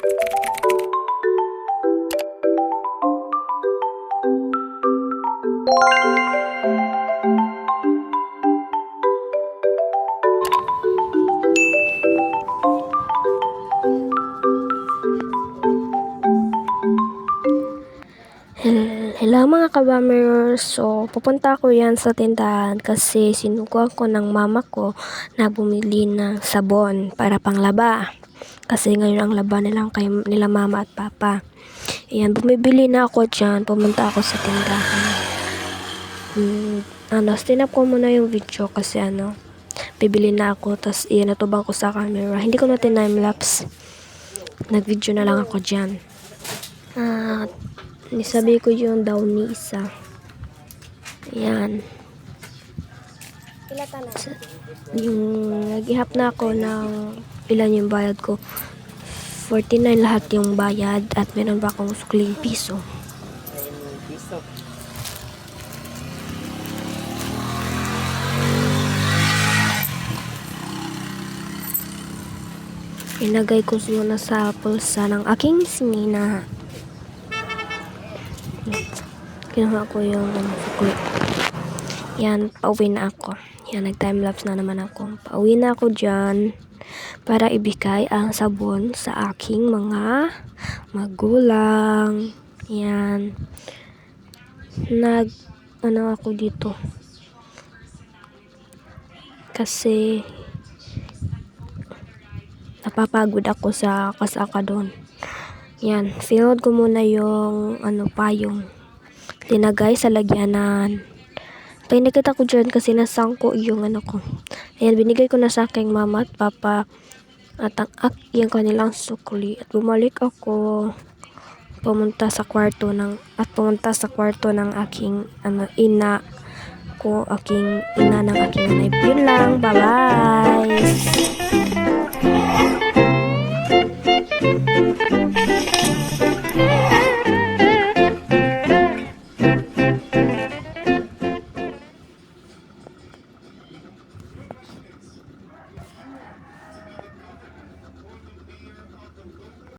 Hello mga kabamers, so pupunta ako yan sa tindahan kasi sinugo ko ng mama ko na bumili ng sabon para panglaba. Kasi ngayon ang laba nila mama at papa. Ayan, bumibili na ako dyan, pumunta ako sa tindahan. Sinap ko muna yung video kasi bibili na ako, tas natubang ko sa camera. Hindi ko na time-lapse. Nag-video na lang ako dyan. Nisabi ko yung daw ni isa. Ayan. Yung nag-ihap na ako ng ilan yung bayad ko. 49 lahat yung bayad at meron pa akong sukling piso. Ilagay ko muna sa pulsa ng aking sinina. Kinuha ko yung sukli. Yan, pauwi na ako. Yan, nag-timelapse na naman ako. Pauwi na ako dyan para ibigay ang sabon sa aking mga magulang. Yan. Ako dito. Kasi napapagod ako sa kasaka doon. Yan, sinod ko muna yung payong linagay sa lagyanan. Tayo nakita ko dyan kasi nasangko yung ko. Ayan, binigay ko na sa aking mama at papa at yung kanilang sukli. At bumalik ako pumunta sa kwarto ng aking ina ko, aking ina ng aking nanay. Yun lang, bye bye.